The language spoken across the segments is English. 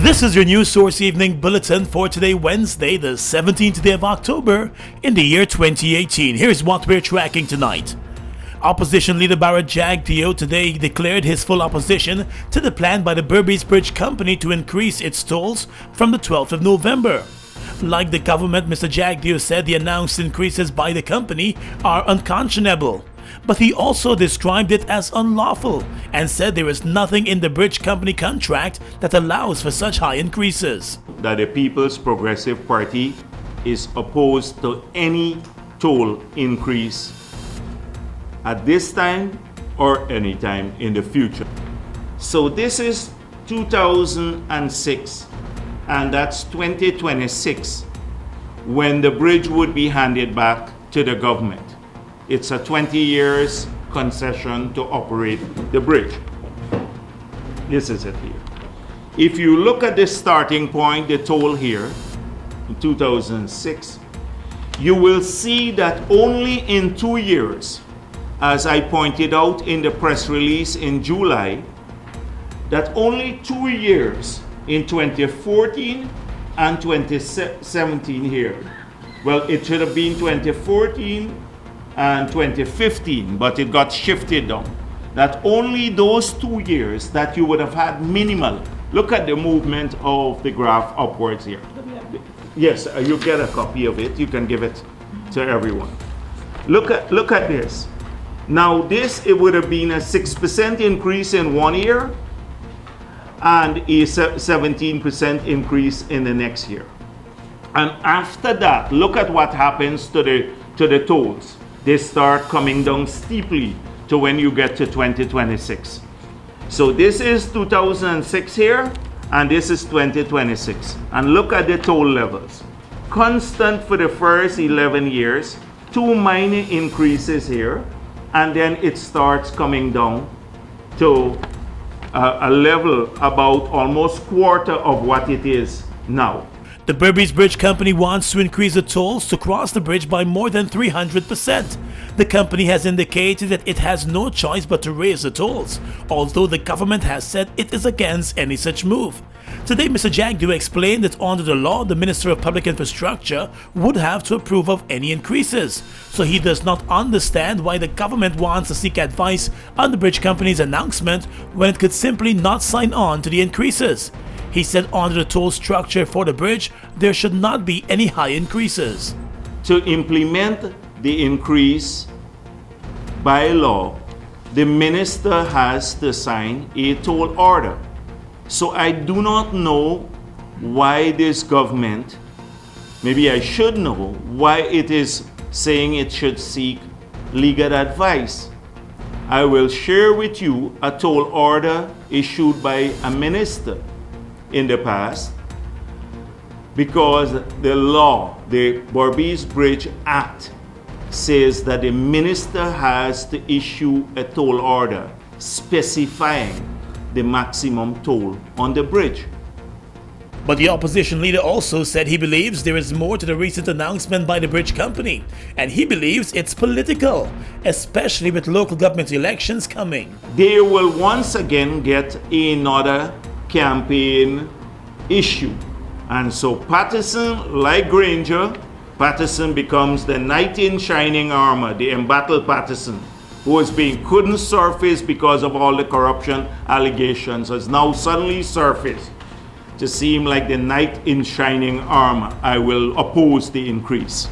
This is your News Source Evening Bulletin for today, Wednesday, the 17th day of October in the year 2018. Here's what we're tracking tonight. Opposition leader Barrett Jagdeo today declared his full opposition to the plan by the Berbice Bridge Company to increase its tolls from the 12th of November. Like the government, Mr. Jagdeo said the announced increases by the company are unconscionable. But he also described it as unlawful and said there is nothing in the bridge company contract that allows for such high increases. That the People's Progressive Party is opposed to any toll increase at this time or any time in the future. So this is 2006 and that's 2026 when the bridge would be handed back to the government. It's a 20 years concession to operate the bridge. This is it here. If you look at the starting point, the toll here in 2006, you will see that only in 2 years, as I pointed out in the press release in July, that only 2 years in 2014 and 2017 here. Well, it should have been 2014 and 2015, but it got shifted down. That only those 2 years that you would have had minimal. Look at the movement of the graph upwards here. Yes, you get a copy of it. You can give it to everyone. Look at this. Now this, it would have been a 6% increase in 1 year and a 17% increase in the next year. And after that, look at what happens to the tolls. They start coming down steeply to when you get to 2026. So this is 2006 here, and this is 2026. And look at the toll levels. Constant for the first 11 years, 2 minor increases here, and then it starts coming down to a level about almost quarter of what it is now. The Berbice Bridge Company wants to increase the tolls to cross the bridge by more than 300%. The company has indicated that it has no choice but to raise the tolls, although the government has said it is against any such move. Today, Mr. Jagdeo explained that under the law, the Minister of Public Infrastructure would have to approve of any increases. So he does not understand why the government wants to seek advice on the bridge company's announcement when it could simply not sign on to the increases. He said under the toll structure for the bridge, there should not be any high increases. To implement the increase by law, the minister has to sign a toll order. So I do not know why this government, maybe I should know, why it is saying it should seek legal advice. I will share with you a toll order issued by a minister in the past, because the law, the Berbice Bridge Act, says that the minister has to issue a toll order specifying the maximum toll on the bridge. But the opposition leader also said he believes there is more to the recent announcement by the bridge company, and he believes it's political, especially with local government elections coming. They will once again get another campaign issue. And so Patterson, like Granger, Patterson becomes the knight in shining armor, the embattled Patterson, who couldn't surface because of all the corruption allegations, has now suddenly surfaced to seem like the knight in shining armor. I will oppose the increase.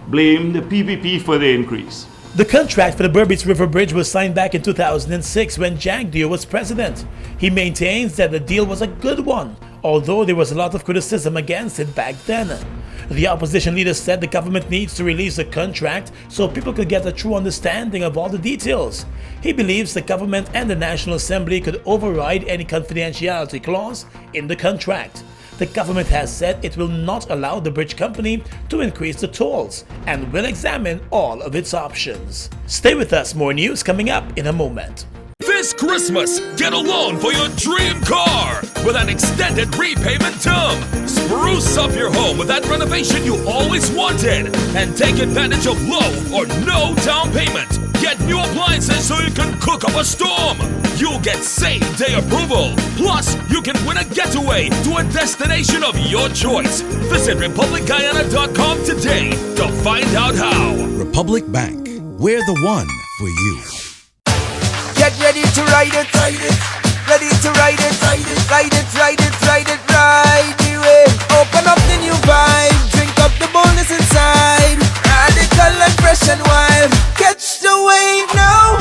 Blame the PPP for the increase. The contract for the Berbice River Bridge was signed back in 2006 when Jagdeo was president. He maintains that the deal was a good one, although there was a lot of criticism against it back then. The opposition leader said the government needs to release the contract so people could get a true understanding of all the details. He believes the government and the National Assembly could override any confidentiality clause in the contract. The government has said it will not allow the bridge company to increase the tolls and will examine all of its options. Stay with us, more news coming up in a moment. This Christmas, get a loan for your dream car with an extended repayment term. Spruce up your home with that renovation you always wanted and take advantage of low or no down payment. Get new appliances so you can cook up a storm. You'll get same-day approval. Plus, you can win a getaway to a destination of your choice. Visit RepublicGuyana.com today to find out how. Republic Bank, we're the one for you. Get ready to ride it, ride it. Ready to ride it, ride it, ride it, ride it, ride it, ride the wave. Open up the new vibe, drink up the boldness inside. Radical and fresh and wild, catch the wave now.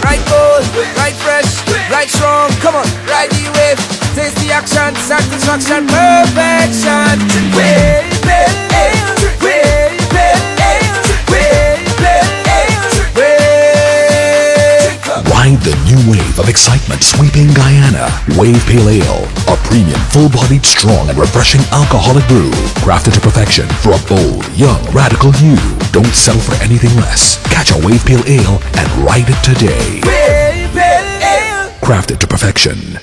Ride bold, ride fresh, ride strong. Come on, ride the wave. Taste the action, satisfaction, perfection. Wave, wave, wave, wave, wave, wave. Ride the new wave of excitement sweeping Guyana. Wave Pale Ale, a premium, full-bodied, strong and refreshing alcoholic brew. Crafted to perfection for a bold, young, radical you. Don't settle for anything less. Catch a Wave Pale Ale and ride it today. Wave Pale Ale. Crafted to perfection.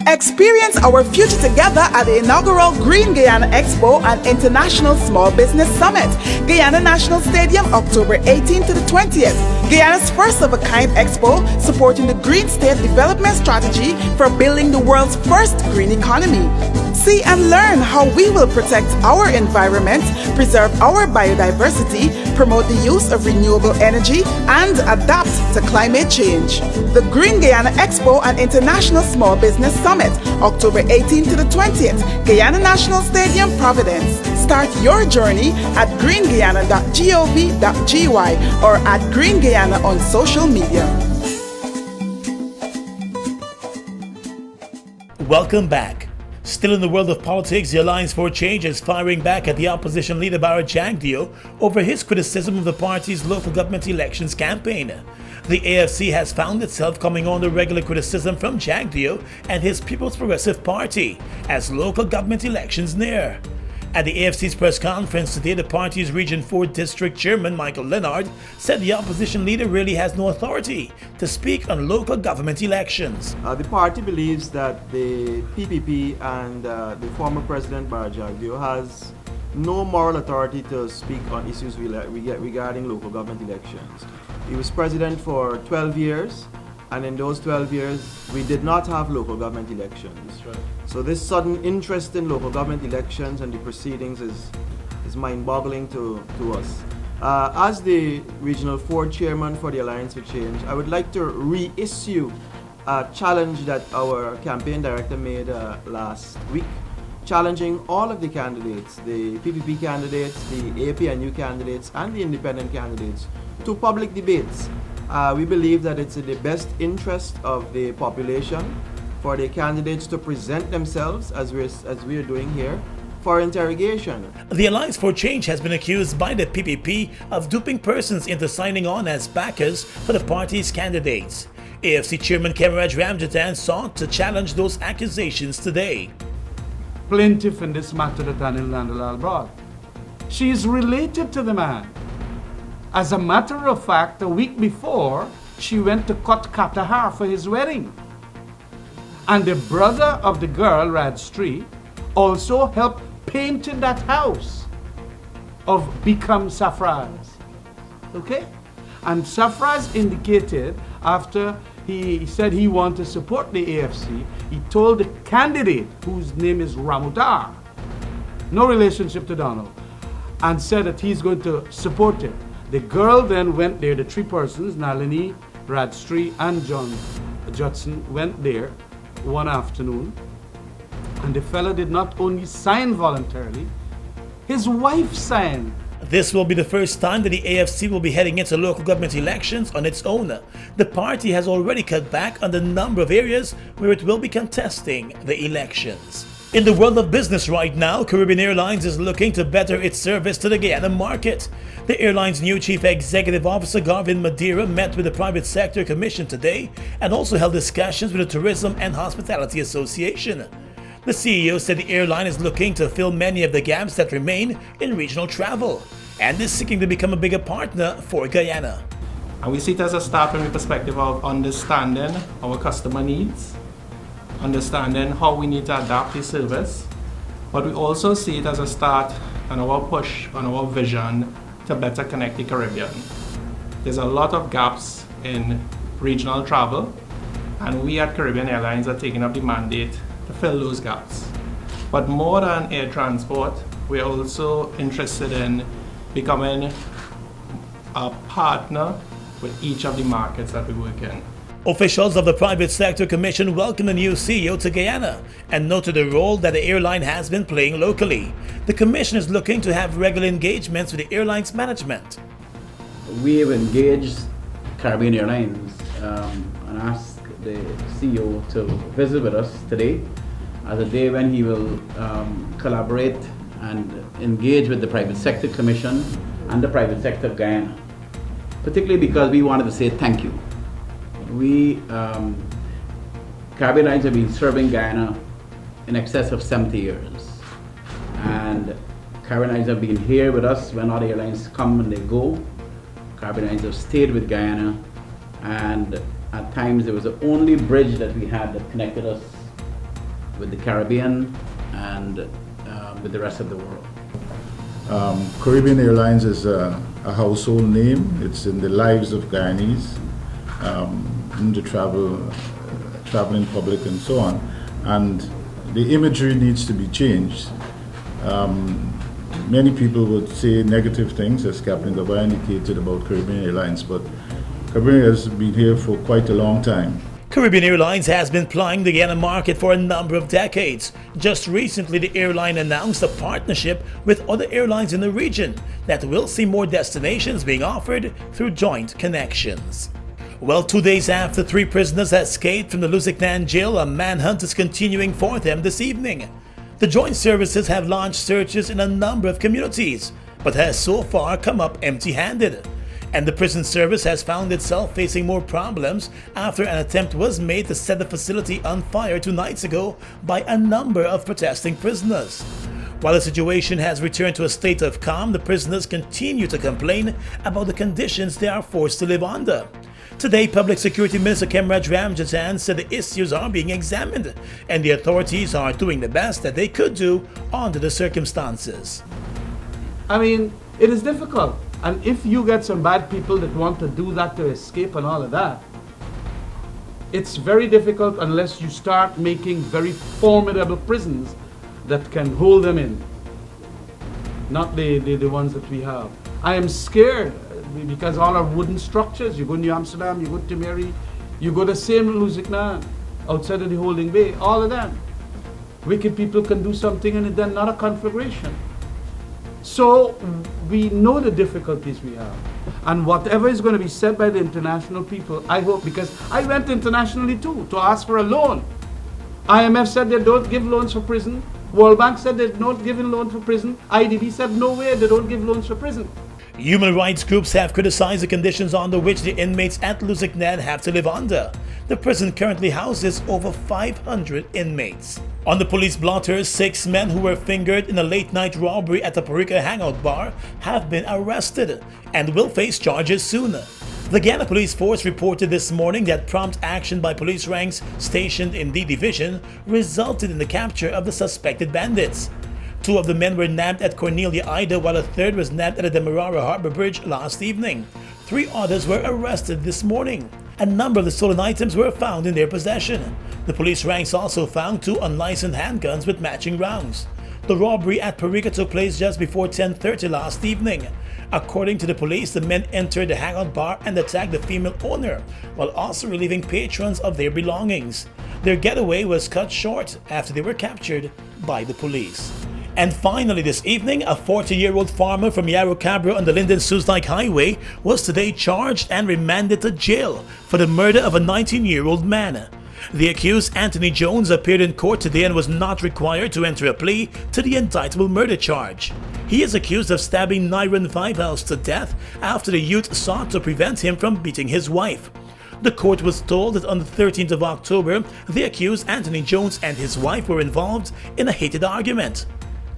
Experience our future together at the inaugural Green Guyana Expo and International Small Business Summit, Guyana National Stadium, October 18th to the 20th. Guyana's first of a kind expo supporting the Green State Development Strategy for building the world's first green economy. See and learn how we will protect our environment, preserve our biodiversity, promote the use of renewable energy, and adapt to climate change. The Green Guyana Expo and International Small Business Summit, October 18th to the 20th, Guyana National Stadium, Providence. Start your journey at greenguyana.gov.gy or at Green Guyana on social media. Welcome back. Still in the world of politics, the Alliance for Change is firing back at the opposition leader Barra Jagdeo over his criticism of the party's local government elections campaign. The AFC has found itself coming under regular criticism from Jagdeo and his People's Progressive Party as local government elections near. At the AFC's press conference today, the party's Region 4 District Chairman Michael Leonard said the opposition leader really has no authority to speak on local government elections. The party believes that the PPP and the former President Barra Jagdeo has no moral authority to speak on issues regarding local government elections. He was president for 12 years, and in those 12 years, we did not have local government elections. That's right. So this sudden interest in local government elections and the proceedings is mind-boggling to us. As the Regional 4 Chairman for the Alliance for Change, I would like to reissue a challenge that our campaign director made last week, challenging all of the candidates, the PPP candidates, the APNU candidates, and the independent candidates, to public debates. We believe that it's in the best interest of the population for the candidates to present themselves, as we're doing here, for interrogation. The Alliance for Change has been accused by the PPP of duping persons into signing on as backers for the party's candidates. AFC Chairman Kemaraj Ramjatan sought to challenge those accusations today. Plaintiff in this matter that Anil Nandalal brought. She is related to the man. As a matter of fact, a week before, she went to cut Katahar for his wedding. And the brother of the girl, Radstri, also helped paint that house of Bikram Safraz. Okay? And Safraz indicated, after he said he wanted to support the AFC, he told the candidate, whose name is Ramutar, no relationship to Donald, and said that he's going to support him. The girl then went there, the three persons, Nalini, Radstri, and John Judson, went there one afternoon, and the fellow did not only sign voluntarily, his wife signed. This will be the first time that the AFC will be heading into local government elections on its own. The party has already cut back on the number of areas where it will be contesting the elections. In the world of business right now, Caribbean Airlines is looking to better its service to the Guyana market. The airline's new Chief Executive Officer Garvin Madeira met with the Private Sector Commission today and also held discussions with the Tourism and Hospitality Association. The CEO said the airline is looking to fill many of the gaps that remain in regional travel and is seeking to become a bigger partner for Guyana. And we see it as a start from the perspective of understanding our customer needs, understanding how we need to adapt the service, but we also see it as a start on our push, on our vision to better connect the Caribbean. there's a lot of gaps in regional travel, and we at Caribbean Airlines are taking up the mandate to fill those gaps. But more than air transport, we're also interested in becoming a partner with each of the markets that we work in. Officials of the private sector commission welcomed the new CEO to Guyana and noted the role that the airline has been playing locally. The commission is looking to have regular engagements with the airline's management. We have engaged Caribbean Airlines and asked the CEO to visit with us today as a day when he will collaborate and engage with the private sector commission and the private sector of Guyana, particularly because we wanted to say thank you. We, Caribbean Airlines have been serving Guyana in excess of 70 years. And Caribbean Airlines have been here with us when other airlines come and they go. Caribbean Airlines have stayed with Guyana, and at times it was the only bridge that we had that connected us with the Caribbean and with the rest of the world. Caribbean Airlines is a household name. It's in the lives of Guyanese. To travel in public and so on, and the imagery needs to be changed. Many people would say negative things, as Captain Gaba indicated, about Caribbean Airlines, but Caribbean has been here for quite a long time. Caribbean Airlines has been plying the Guyana market for a number of decades. Just recently, the airline announced a partnership with other airlines in the region that will see more destinations being offered through joint connections. Well, 2 days after 3 prisoners escaped from the Lusignan jail, a manhunt is continuing for them this evening. The joint services have launched searches in a number of communities, but has so far come up empty-handed. And the prison service has found itself facing more problems after an attempt was made to set the facility on fire 2 nights ago by a number of protesting prisoners. While the situation has returned to a state of calm, the prisoners continue to complain about the conditions they are forced to live under. Today, Public Security Minister Kemraj Ramjatan said the issues are being examined and the authorities are doing the best that they could do under the circumstances. I mean, it is difficult. And if you get some bad people that want to do that to escape and all of that, it's very difficult unless you start making very formidable prisons that can hold them in. Not the ones that we have. I am scared because all our wooden structures, you go to New Amsterdam, you go to Mary, you go to same Lusignan, outside of the holding bay, all of them. Wicked people can do something and then not a conflagration. So we know the difficulties we have. And whatever is going to be said by the international people, I hope, because I went internationally too to ask for a loan. IMF said they don't give loans for prison. World Bank said they're not giving loans for prison. IDB said no way, they don't give loans for prison. Human rights groups have criticized the conditions under which the inmates at Lusignan have to live under. The prison currently houses over 500 inmates. On the police blotters, 6 men who were fingered in a late-night robbery at the Parika Hangout Bar have been arrested and will face charges soon. The Guyana Police Force reported this morning that prompt action by police ranks stationed in D Division resulted in the capture of the suspected bandits. 2 of the men were nabbed at Cornelia Ida, while a 3rd was nabbed at the Demerara Harbor Bridge last evening. 3 others were arrested this morning. A number of the stolen items were found in their possession. The police ranks also found 2 unlicensed handguns with matching rounds. The robbery at Parika took place just before 10:30 last evening. According to the police, the men entered the hangout bar and attacked the female owner, while also relieving patrons of their belongings. Their getaway was cut short after they were captured by the police. And finally this evening, a 40-year-old farmer from Yarrow Cabra on the Linden-Susdyke Highway was today charged and remanded to jail for the murder of a 19-year-old man. The accused, Anthony Jones, appeared in court today and was not required to enter a plea to the indictable murder charge. He is accused of stabbing Nyron Vivehouse to death after the youth sought to prevent him from beating his wife. The court was told that on the 13th of October, the accused, Anthony Jones, and his wife were involved in a heated argument.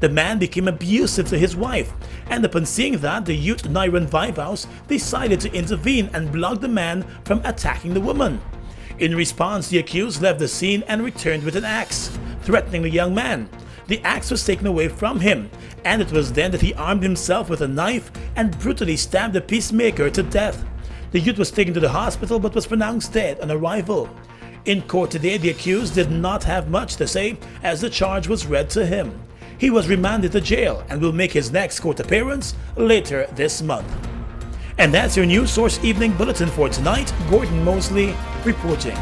The man became abusive to his wife, and upon seeing that, the youth Nyron Vivehouse decided to intervene and block the man from attacking the woman. In response, the accused left the scene and returned with an axe, threatening the young man. The axe was taken away from him, and it was then that he armed himself with a knife and brutally stabbed the peacemaker to death. The youth was taken to the hospital but was pronounced dead on arrival. In court today, the accused did not have much to say as the charge was read to him. He was remanded to jail and will make his next court appearance later this month. And that's your News Source Evening Bulletin for tonight. Gordon Mosley reporting.